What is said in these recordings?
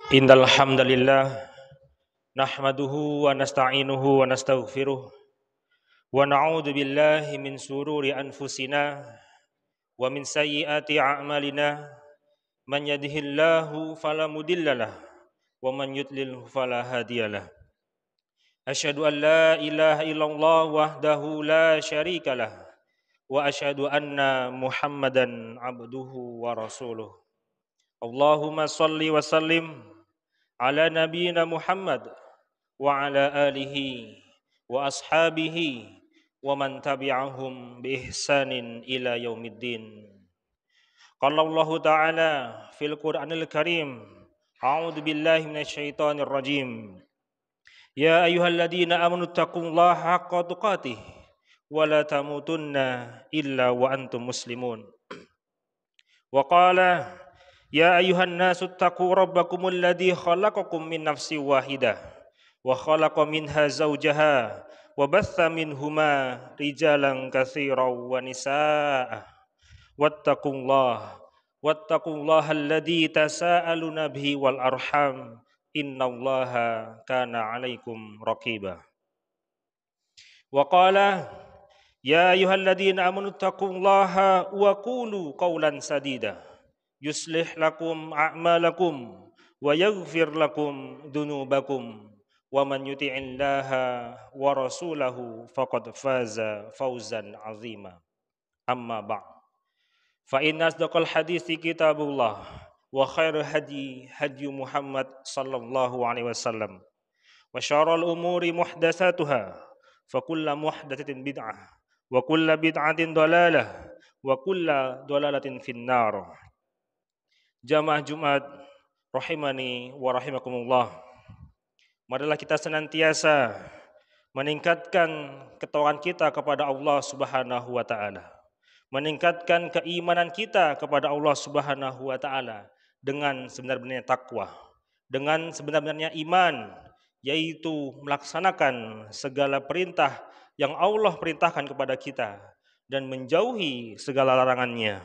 Innal hamdalillah nahmaduhu wa nasta'inuhu wa nastaghfiruh wa na'udzu billahi min sururi anfusina wa min sayyiati a'malina man yahdihillahu fala mudhillalah wa man yudlil fala hadiyalah. Asyhadu an la ilaha illallah wahdahu la syarikalah wa asyhadu anna Muhammadan abduhu wa rasuluh. Allahumma shalli wa sallim ala nabiyyina Muhammad wa ala alihi wa ashabihi wa man tabi'ahum bi ihsanin ila yaumiddin. Qala Allah Ta'ala fil Qur'anil Karim, a'udzu billahi minasyaitonir rajim. Ya ayyuhalladzina amanu taqullaha haqqa tuqatih wa la tamutunna illa wa antum muslimun. Wa qala ya ayyuhan nasu taqu rabbakumul ladzi khalaqakum min nafsin wahidah wa khalaqa minha zawjaha wa batha minhuma rijalan katsiran wa nisaa wattaqullaha alladzi tasaaluna bihi wal arham innallaha kana 'alaikum raqiba. Wa qala ya ayyuhalladzina amanu taqullaha wa qulu qawlan sadida yuslih lakum a'malakum wa yaghfir lakum dunubakum wa man yuti'illaha wa rasulahu faqad faza fawzan 'azima. Amma ba'd. Fa inna asdaqal hadithi kitabullah wa khairu hadi Muhammad sallallahu alaihi wasallam wa syarrul umuri muhdatsatuha fa kullu muhdatsatin bid'ah wa kullu bid'atin dhalalah wa kullu dhalalatin finnar. Jamaah Jumat rahimani wa rahimakumullah. Marilah kita senantiasa meningkatkan ketakwaan kita kepada Allah Subhanahu wa taala. Meningkatkan keimanan kita kepada Allah Subhanahu wa taala dengan sebenar-benarnya takwa, dengan sebenar-benarnya iman, yaitu melaksanakan segala perintah yang Allah perintahkan kepada kita dan menjauhi segala larangannya.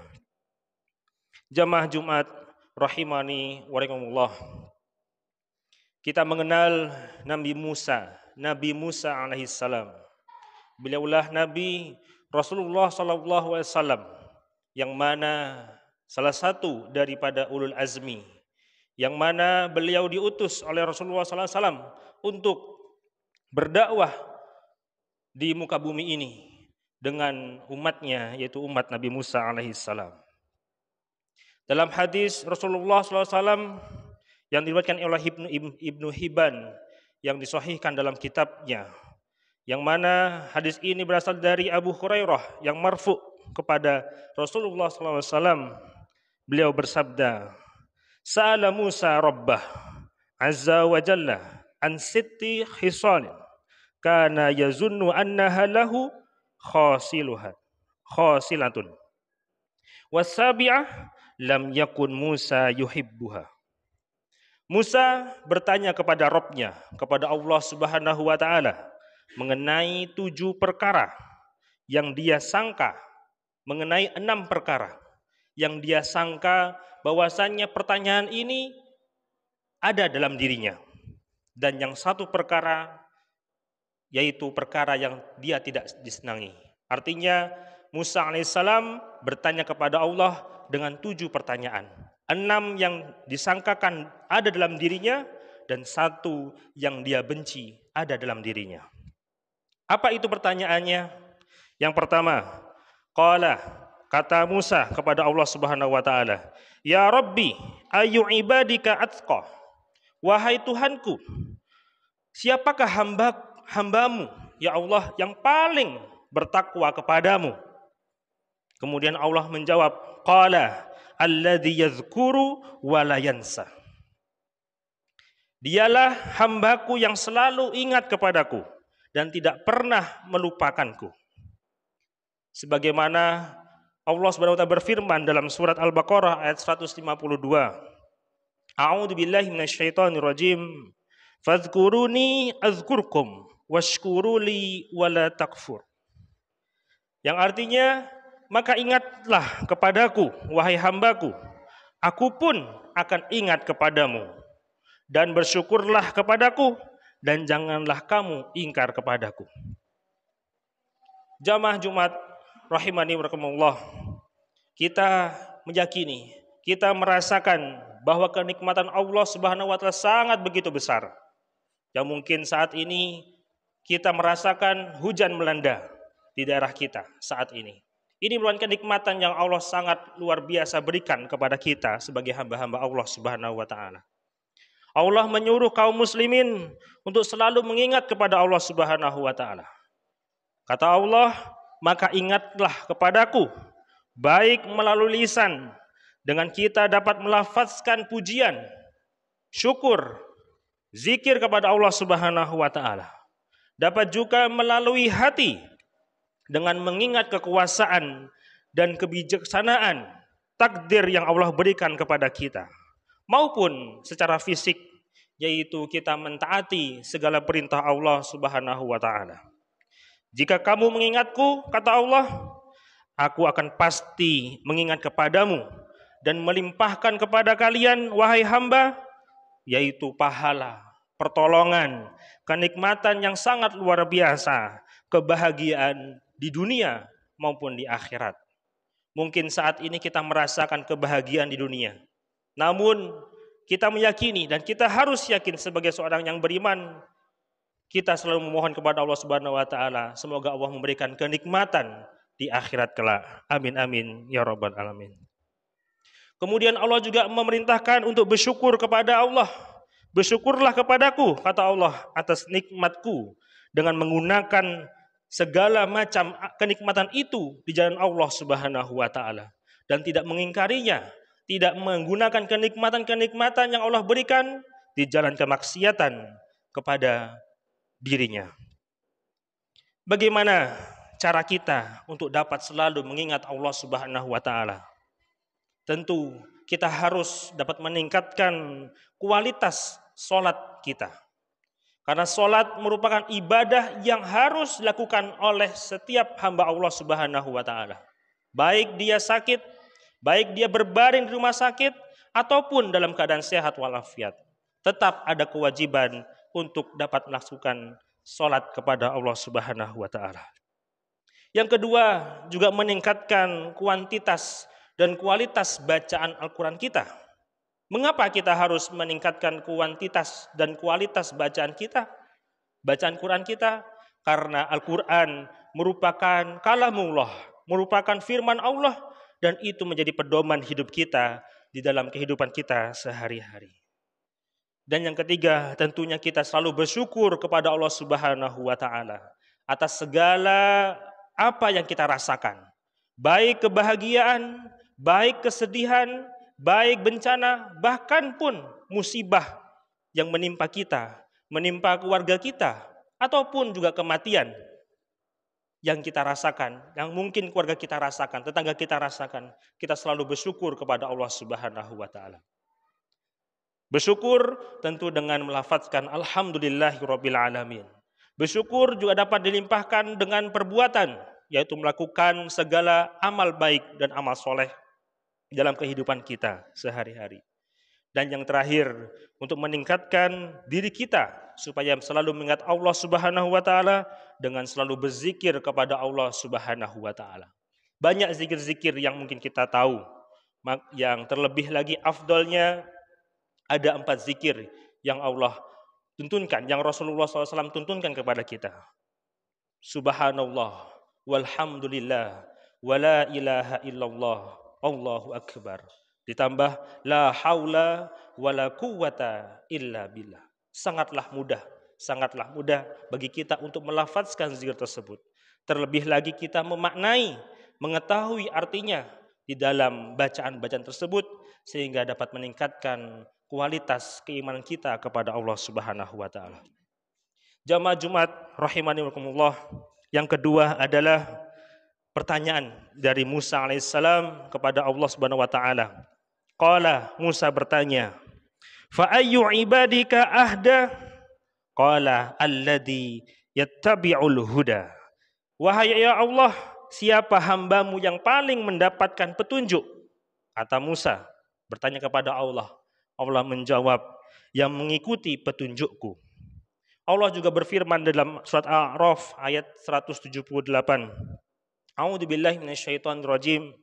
Jamaah Jumat rahimani wa rahimakumullah. Kita mengenal Nabi Musa alaihissalam. Beliaulah Nabi Rasulullah sallallahu alaihi wasallam yang mana salah satu daripada ulul azmi, yang mana beliau diutus oleh Rasulullah sallallahu alaihi wasallam untuk berdakwah di muka bumi ini dengan umatnya, yaitu umat Nabi Musa alaihissalam. Dalam hadis Rasulullah SAW yang diriwayatkan oleh Ibnu Hibban yang disahihkan dalam kitabnya, yang mana hadis ini berasal dari Abu Hurairah yang marfu kepada Rasulullah SAW. Beliau bersabda, Sa'ala Musa Rabbah Azza wa Jalla an sitti khisalin kana yazunnu annaha lahu khasilatun wasabi'ah lam yakun Musa yuhibbuha. Musa bertanya kepada Rabb-nya, kepada Allah Subhanahu wa taala, mengenai 7 perkara yang dia sangka, mengenai 6 perkara yang dia sangka bahwasannya pertanyaan ini ada dalam dirinya, dan yang 1 perkara yaitu perkara yang dia tidak disenangi. Artinya Musa alaihissalam bertanya kepada Allah dengan 7 pertanyaan. 6 yang disangkakan ada dalam dirinya dan 1 yang dia benci ada dalam dirinya. Apa itu pertanyaannya? Yang pertama, qala, kata Musa kepada Allah Subhanahu wa taala, ya Rabbi, ayu ibadika atqa. Wahai Tuhanku, siapakah hambamu ya Allah yang paling bertakwa kepadamu? Kemudian Allah menjawab, qala alladzi yadhkuru wa la yansa. Dialah hambaku yang selalu ingat kepadaku dan tidak pernah melupakanku. Sebagaimana Allah Subhanahu wa taala berfirman dalam surat Al-Baqarah ayat 152. A'udzu billahi minasyaitonir rajim. Fadhkuruni azkurkum washkuruli wala takfur. Yang artinya, maka ingatlah kepadaku, wahai hambaku, aku pun akan ingat kepadamu. dan bersyukurlah kepadaku, dan janganlah kamu ingkar kepadaku. Jamaah Jumat rahimani wa rahimakumullah, kita meyakini, kita merasakan bahwa kenikmatan Allah Subhanahu wa taala sangat begitu besar. Yang mungkin saat ini kita merasakan hujan melanda di daerah kita saat ini. Ini merupakan kenikmatan yang Allah sangat luar biasa berikan kepada kita sebagai hamba-hamba Allah Subhanahu wa taala. Allah menyuruh kaum muslimin untuk selalu mengingat kepada Allah Subhanahu wa taala. Kata Allah, maka ingatlah kepadaku, baik melalui lisan, dengan kita dapat melafazkan pujian, syukur, zikir kepada Allah Subhanahu wa taala. Dapat juga melalui hati dengan mengingat kekuasaan dan kebijaksanaan takdir yang Allah berikan kepada kita, maupun secara fisik, yaitu kita mentaati segala perintah Allah Subhanahu wa taala. Jika kamu mengingatku, kata Allah, aku akan pasti mengingat kepadamu dan melimpahkan kepada kalian, wahai hamba, yaitu pahala, pertolongan, kenikmatan yang sangat luar biasa, kebahagiaan di dunia maupun di akhirat. Mungkin saat ini kita merasakan kebahagiaan di dunia, namun kita meyakini dan kita harus yakin sebagai seorang yang beriman, kita selalu memohon kepada Allah Subhanahu wa taala, semoga Allah memberikan kenikmatan di akhirat kelak. Amin amin ya rabbal alamin. Kemudian Allah juga memerintahkan untuk bersyukur kepada Allah. Bersyukurlah kepadaku, kata Allah, atas nikmatku dengan menggunakan segala macam kenikmatan itu di jalan Allah Subhanahu wa taala, dan tidak mengingkarinya, tidak menggunakan kenikmatan-kenikmatan yang Allah berikan di jalan kemaksiatan kepada dirinya. Bagaimana cara kita untuk dapat selalu mengingat Allah Subhanahu wa taala? Tentu kita harus dapat meningkatkan kualitas sholat kita. Karena sholat merupakan ibadah yang harus dilakukan oleh setiap hamba Allah Subhanahu wa taala. Baik dia sakit, baik dia berbaring di rumah sakit, ataupun dalam keadaan sehat walafiat. Tetap ada kewajiban untuk dapat melakukan sholat kepada Allah Subhanahu wa taala. Yang kedua, juga meningkatkan kuantitas dan kualitas bacaan Al-Quran kita. Mengapa kita harus meningkatkan kuantitas dan kualitas bacaan kita? Bacaan Quran kita, karena Al-Quran merupakan kalamullah, merupakan firman Allah, dan itu menjadi pedoman hidup kita di dalam kehidupan kita sehari-hari. Dan yang ketiga, tentunya kita selalu bersyukur kepada Allah Subhanahu wa taala atas segala apa yang kita rasakan. Baik kebahagiaan, baik kesedihan, baik bencana, bahkan pun musibah yang menimpa kita, menimpa keluarga kita, ataupun juga kematian yang kita rasakan, yang mungkin keluarga kita rasakan, tetangga kita rasakan, kita selalu bersyukur kepada Allah Subhanahu wa taala. Bersyukur tentu dengan melafazkan alhamdulillahirabbil alamin. Bersyukur juga dapat dilimpahkan dengan perbuatan, yaitu melakukan segala amal baik dan amal soleh dalam kehidupan kita sehari-hari. Dan yang terakhir, untuk meningkatkan diri kita supaya selalu mengingat Allah Subhanahu wa taala dengan selalu berzikir kepada Allah Subhanahu wa taala. Banyak zikir-zikir yang mungkin kita tahu, yang terlebih lagi afdolnya ada 4 zikir yang Allah tuntunkan, yang Rasulullah SAW tuntunkan kepada kita. Subhanallah, walhamdulillah, wala ilaha illallah, Allahu akbar. Ditambah la haula wala quwata illa billah. Sangatlah mudah bagi kita untuk melafazkan zikir tersebut. Terlebih lagi kita memaknai, mengetahui artinya di dalam bacaan-bacaan tersebut, sehingga dapat meningkatkan kualitas keimanan kita kepada Allah Subhanahu wa taala. Jamaah Jumat rahimani wa rahimakumullah, yang kedua adalah pertanyaan dari Musa alaihissalam kepada Allah Subhanahu wa taala. Qala, Musa bertanya, fa ayyu ibadika ahda? Qala alladhi yattabi'ul huda. Wahai ya Allah, siapa hambamu yang paling mendapatkan petunjuk? Kata Musa bertanya kepada Allah. Allah menjawab, yang mengikuti petunjukku. Allah juga berfirman dalam surat A'raf ayat 178. A'udzubillahi minasyaitonirrajim.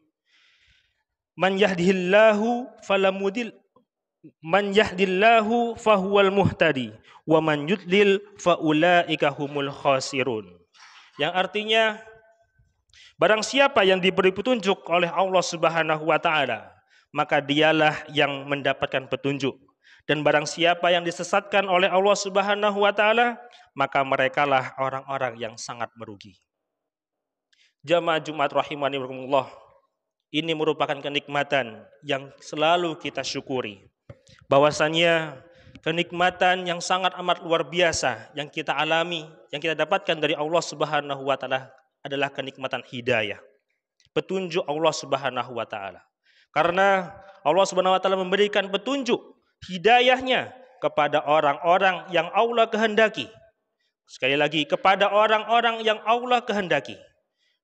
Man yahdihillahu falamudil Man yahdillahu fahuwal muhtadi wa man yudlil faulaika humul khasirun. Yang artinya barang siapa yang diberi petunjuk oleh Allah Subhanahu wa taala, maka dialah yang mendapatkan petunjuk. Dan barang siapa yang disesatkan oleh Allah Subhanahu wa taala, maka merekalah orang-orang yang sangat merugi. Jamaah Jumat rahimani wa ini merupakan kenikmatan yang selalu kita syukuri. Bahwasannya kenikmatan yang sangat amat luar biasa yang kita alami, yang kita dapatkan dari Allah Subhanahu wa taala adalah kenikmatan hidayah. Petunjuk Allah Subhanahu wa taala. Karena Allah Subhanahu wa taala memberikan petunjuk hidayahnya kepada orang-orang yang Allah kehendaki. Sekali lagi, kepada orang-orang yang Allah kehendaki.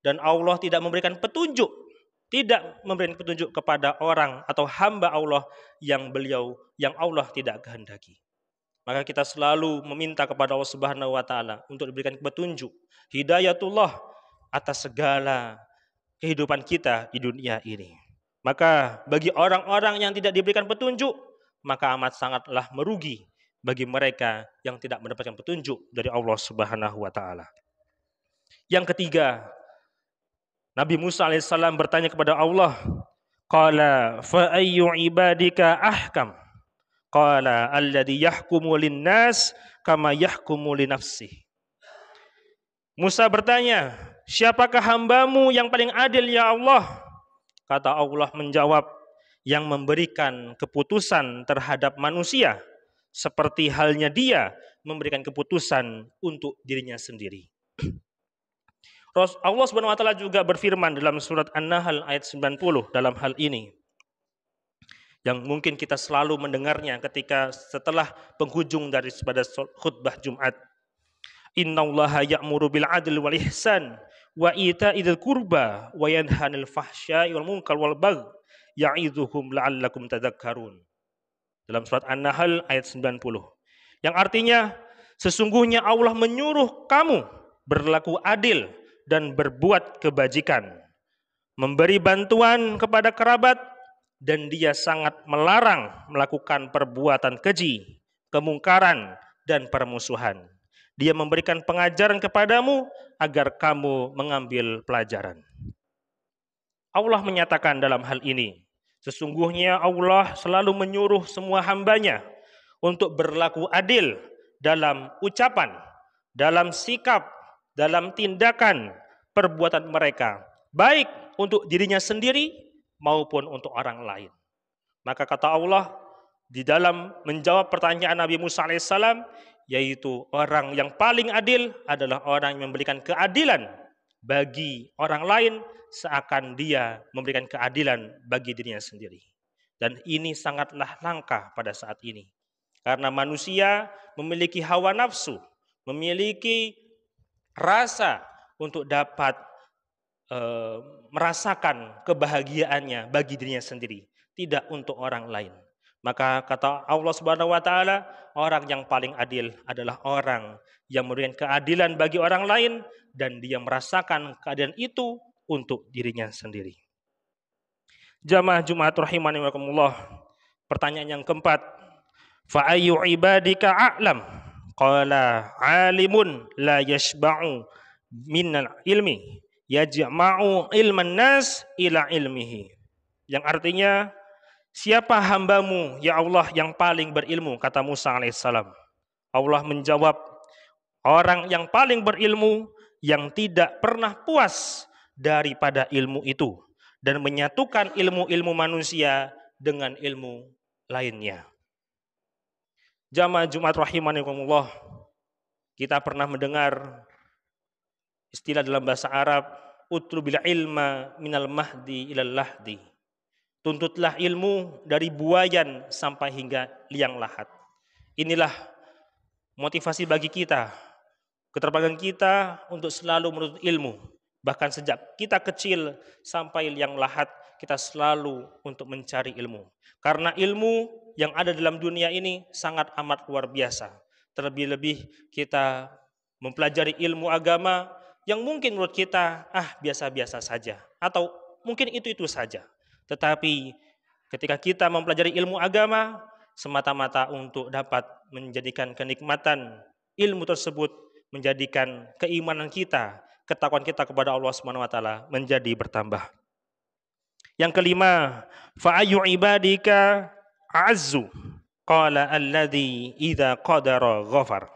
Dan Allah tidak memberikan petunjuk kepada orang atau hamba Allah yang Allah tidak kehendaki. Maka kita selalu meminta kepada Allah Subhanahu wa taala untuk diberikan petunjuk, hidayatullah atas segala kehidupan kita di dunia ini. Maka bagi orang-orang yang tidak diberikan petunjuk, maka amat sangatlah merugi bagi mereka yang tidak mendapatkan petunjuk dari Allah Subhanahu wa taala. Yang ketiga, Nabi Musa alaihissalam bertanya kepada Allah, qala fa ayyu ibadika ahkam? Qala alladhi yahkumu linnas kama yahkumu li nafsihi. Musa bertanya, siapakah hambamu yang paling adil ya Allah? Kata Allah menjawab, yang memberikan keputusan terhadap manusia seperti halnya dia memberikan keputusan untuk dirinya sendiri. Allah Subhanahu wa taala juga berfirman dalam surat An-Nahl ayat 90 dalam hal ini. Yang mungkin kita selalu mendengarnya ketika setelah penghujung dari pada khutbah Jumat. Innallaha ya'muru bil 'adli wal ihsan wa ita'idil qurba wa yanha 'anil fahsya'i wal munkar wal baghi ya'idzuhum la'allakum tadhakkarun. Dalam surat An-Nahl ayat 90. Yang artinya sesungguhnya Allah menyuruh kamu berlaku adil dan berbuat kebajikan, memberi bantuan kepada kerabat, dan dia sangat melarang melakukan perbuatan keji, kemungkaran, dan permusuhan. Dia memberikan pengajaran kepadamu agar kamu mengambil pelajaran. Allah menyatakan dalam hal ini, sesungguhnya Allah selalu menyuruh semua hambanya untuk berlaku adil dalam ucapan, dalam sikap, dalam tindakan, perbuatan mereka, baik untuk dirinya sendiri maupun untuk orang lain. Maka kata Allah di dalam menjawab pertanyaan Nabi Musa alaihissalam, yaitu orang yang paling adil adalah orang yang memberikan keadilan bagi orang lain seakan dia memberikan keadilan bagi dirinya sendiri. Dan ini sangatlah langka pada saat ini. Karena manusia memiliki hawa nafsu, memiliki rasa untuk dapat merasakan kebahagiaannya bagi dirinya sendiri, tidak untuk orang lain. Maka kata Allah Subhanahu wa taala, orang yang paling adil adalah orang yang memberikan keadilan bagi orang lain dan dia merasakan keadilan itu untuk dirinya sendiri. Jamaah Jumat rahimani wa rahimakumullah. Pertanyaan yang keempat, fa ayyu ibadika a'lam? Qala alimun la yashba'u minal ilmi yajma'u ilman nas ila ilmihi. Yang artinya, siapa hambamu ya Allah yang paling berilmu, kata Musa alaihissalam. Allah menjawab, orang yang paling berilmu yang tidak pernah puas daripada ilmu itu dan menyatukan ilmu-ilmu manusia dengan ilmu lainnya. Jamaah Jumat rahimanillah, kita pernah mendengar istilah dalam bahasa Arab, utlubil ilma minal mahdi ilal lahdi. Tuntutlah ilmu dari buayan sampai hingga liang lahat. Inilah motivasi bagi kita, keterpaksaan kita untuk selalu menuntut ilmu. Bahkan sejak kita kecil sampai liang lahat, kita selalu untuk mencari ilmu. Karena ilmu yang ada dalam dunia ini sangat amat luar biasa. Terlebih-lebih kita mempelajari ilmu agama yang mungkin menurut kita biasa-biasa saja atau mungkin itu-itu saja. Tetapi ketika kita mempelajari ilmu agama semata-mata untuk dapat menjadikan kenikmatan ilmu tersebut, menjadikan keimanan kita, ketakwaan kita kepada Allah Subhanahu wa taala menjadi bertambah. Yang kelima, fa ayyu ibadika azzu qala alladzi idza qadara ghafar.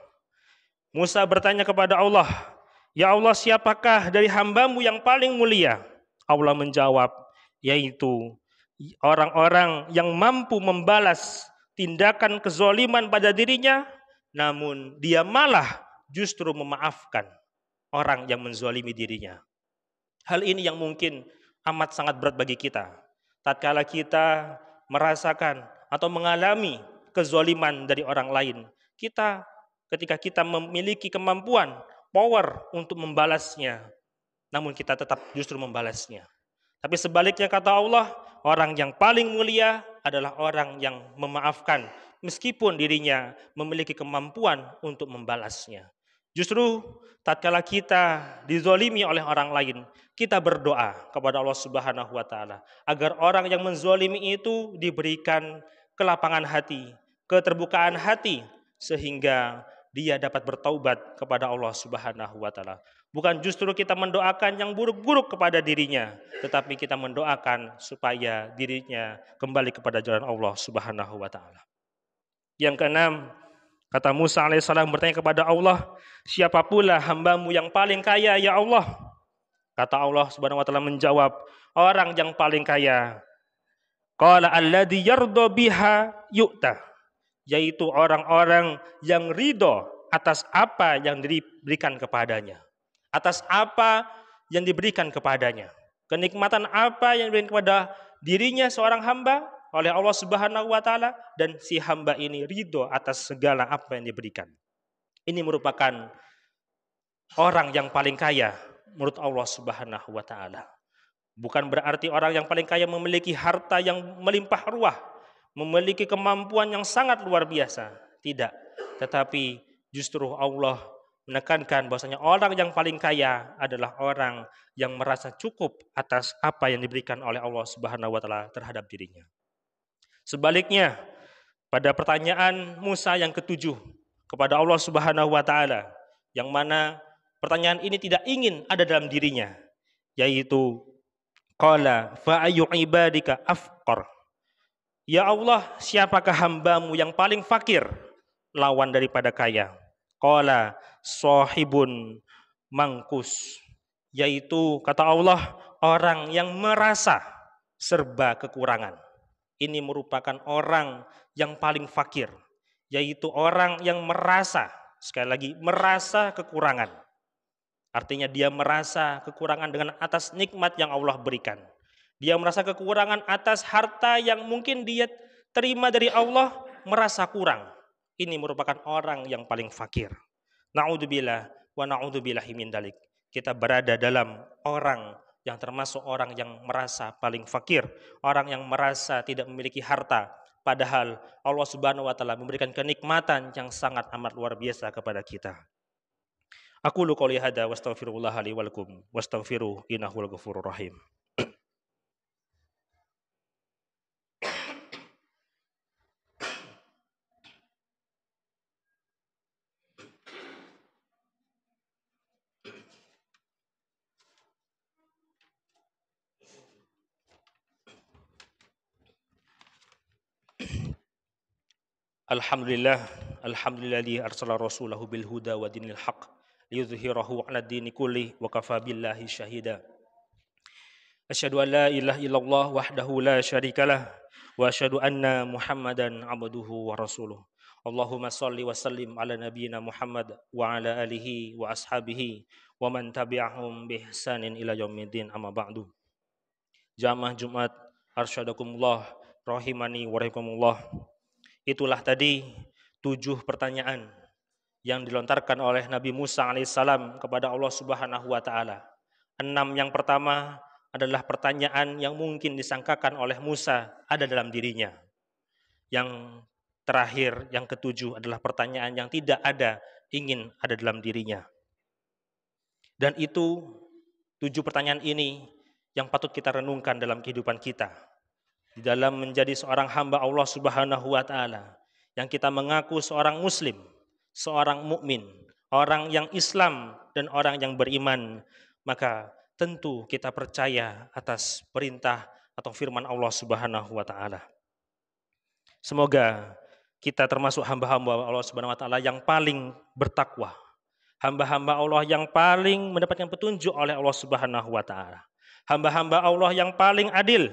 Musa bertanya kepada Allah, "Ya Allah, siapakah dari hambamu yang paling mulia?" Allah menjawab, yaitu orang-orang yang mampu membalas tindakan kezoliman pada dirinya, namun dia malah justru memaafkan orang yang menzolimi dirinya. Hal ini yang mungkin amat sangat berat bagi kita. Tatkala kita merasakan atau mengalami kezoliman dari orang lain, ketika kita memiliki kemampuan, power untuk membalasnya, namun kita tetap justru membalasnya. Tapi sebaliknya kata Allah, orang yang paling mulia adalah orang yang memaafkan meskipun dirinya memiliki kemampuan untuk membalasnya. Justru tatkala kita dizolimi oleh orang lain, kita berdoa kepada Allah Subhanahu wa taala agar orang yang menzolimi itu diberikan kelapangan hati, keterbukaan hati sehingga dia dapat bertaubat kepada Allah Subhanahu wa taala. Bukan justru kita mendoakan yang buruk-buruk kepada dirinya, tetapi kita mendoakan supaya dirinya kembali kepada jalan Allah Subhanahu wa taala. Yang keenam, kata Musa alaihissalam bertanya kepada Allah, "Siapa pula hambamu yang paling kaya ya Allah?" Kata Allah Subhanahu wa taala menjawab, orang yang paling kaya. Qala alladzi yarda biha yu'ta, yaitu orang-orang yang ridho atas apa yang diberikan kepadanya. Atas apa yang diberikan kepadanya. Kenikmatan apa yang diberikan kepada dirinya seorang hamba oleh Allah Subhanahu wa taala, dan si hamba ini ridho atas segala apa yang diberikan. Ini merupakan orang yang paling kaya menurut Allah Subhanahu wa taala. Bukan berarti orang yang paling kaya memiliki harta yang melimpah ruah, memiliki kemampuan yang sangat luar biasa. Tidak, tetapi justru Allah menekankan bahwasanya orang yang paling kaya adalah orang yang merasa cukup atas apa yang diberikan oleh Allah Subhanahu wa taala terhadap dirinya. Sebaliknya, pada pertanyaan Musa yang ketujuh kepada Allah Subhanahu wa taala, yang mana pertanyaan ini tidak ingin ada dalam dirinya, yaitu qala fa ayyu ibadika afqar. Ya Allah, siapakah hambamu yang paling fakir, lawan daripada kaya? Qala sahibun mangkus, yaitu kata Allah orang yang merasa serba kekurangan. Ini merupakan orang yang paling fakir, yaitu orang yang merasa, sekali lagi merasa kekurangan. Artinya dia merasa kekurangan dengan atas nikmat yang Allah berikan. Dia merasa kekurangan atas harta yang mungkin dia terima dari Allah, merasa kurang. Ini merupakan orang yang paling fakir. Na'udzubillah wa na'udzubillahi min dalik. Kita berada dalam orang yang termasuk orang yang merasa paling fakir, orang yang merasa tidak memiliki harta, padahal Allah Subhanahu wa taala memberikan kenikmatan yang sangat amat luar biasa kepada kita. Aqulu qouli hadza wastaghfirullah li wa lakum wastaghfiruhu innahu al-ghafurur rahim. Alhamdulilladzi arsala rasulahu bil huda wa dinil haqq liyudhhirahu 'ala dini kulli wa kafa billahi syahida. Asyhadu an la ilaha illallah wahdahu la syarikalah wa asyhadu anna Muhammadan 'abduhu wa rasuluh. Allahumma shalli wa sallim ala nabiyyina Muhammad wa ala alihi wa ashabihi wa man tabi'ahum bi ihsanin ila yaumiddin, amma ba'du. Jamaah Jumat arsyadakumullah rahimani wa rahimakumullah. Itulah tadi 7 pertanyaan yang dilontarkan oleh Nabi Musa alaihissalam kepada Allah Subhanahu wa taala. 6 yang pertama adalah pertanyaan yang mungkin disangkakan oleh Musa ada dalam dirinya. Yang terakhir, yang ketujuh adalah pertanyaan yang tidak ada ingin ada dalam dirinya. Dan itu 7 pertanyaan ini yang patut kita renungkan dalam kehidupan kita. Di dalam menjadi seorang hamba Allah Subhanahu wa taala, yang kita mengaku seorang muslim, seorang mukmin, orang yang Islam dan orang yang beriman, maka tentu kita percaya atas perintah atau firman Allah Subhanahu wa taala. Semoga kita termasuk hamba-hamba Allah Subhanahu wa taala yang paling bertakwa, hamba-hamba Allah yang paling mendapatkan petunjuk oleh Allah Subhanahu wa taala. Hamba-hamba Allah yang paling adil,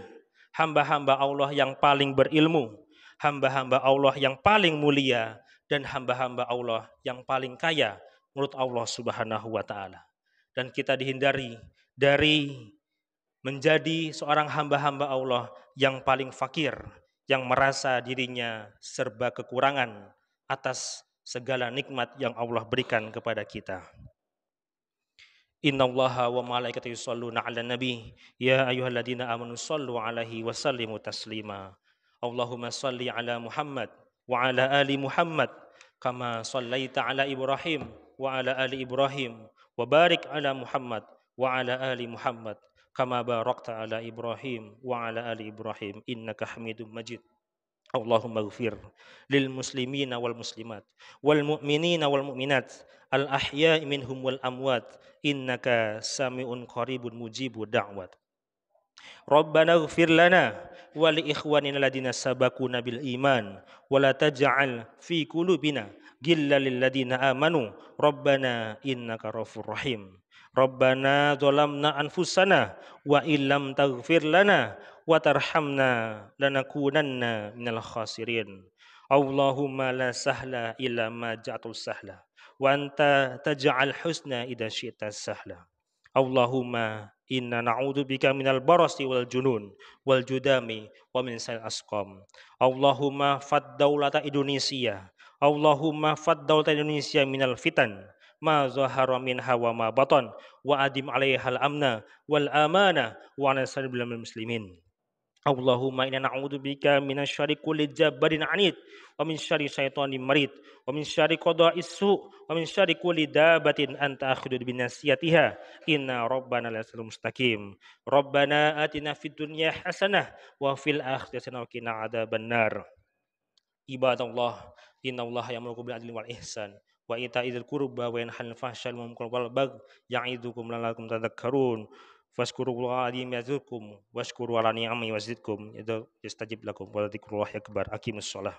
hamba-hamba Allah yang paling berilmu, hamba-hamba Allah yang paling mulia, dan hamba-hamba Allah yang paling kaya menurut Allah Subhanahu wa taala. Dan kita dihindari dari menjadi seorang hamba-hamba Allah yang paling fakir, yang merasa dirinya serba kekurangan atas segala nikmat yang Allah berikan kepada kita. Innallaha wa malaikatahu yusholluna 'alan nabi ya ayyuhalladzina amanu shallu 'alaihi wa sallimu taslima. Allahumma shalli 'ala Muhammad wa 'ala ali Muhammad kama shallaita 'ala Ibrahim wa 'ala ali Ibrahim wa barik 'ala Muhammad wa 'ala ali Muhammad kama barakta 'ala Ibrahim wa 'ala ali Ibrahim innaka Hamidum Majid. Allahumma ighfir lil muslimina wal muslimat wal mu'minina wal mu'minat al ahya'i minhum wal amwat innaka sami'un qaribun mujibud da'wat. Rabbana ighfir lana wa li ikhwanina alladziina sabaquna bil iman wa la taj'al fi qulubina ghillan lil ladziina amanu Rabbana innaka ghafurur rahim. Rabbana zalamna anfusana wa illam taghfir lana wa tarhamna lanakunanna minal khasirin. Allahumma la sahla illa ma ja'altahu sahla wa anta taj'al husna idza syi'ta sahla. Allahumma inna na'udzubika minal barasi wal junun wal judami wa min sa'il asqam. Allahumma fad daulata Indonesia. Allahumma fad daulata Indonesia minal fitan ma zahara minha wa ma batan wa adim 'alaihal amna wal amana wa 'ala salibil muslimin. Allahumma inna na'udzubika minasyarri kulli jabbarin 'anid wa min syarri syaitonin marid wa min syarri qada'is su wa min syarri kulli dabbatin anta akhidhu bi nasiyatiha inna rabbana lasul mustaqim. Rabbana atina fid dunya hasanah wa fil akhirati hasanah wa qina adzabannar. Ibadallah, innallaha ya'muru bil adli wal ihsan wa ita'idzil qurba wa yanha 'anil fahsya'i wal munkari wal baghi ya'idukum la'allakum tadhakkarun. Fazkurullaha yazkurkum washkuru ala ni'amihi yazidkum yastajib lakum wa dzikrullahi akbar. Aqimus shalah.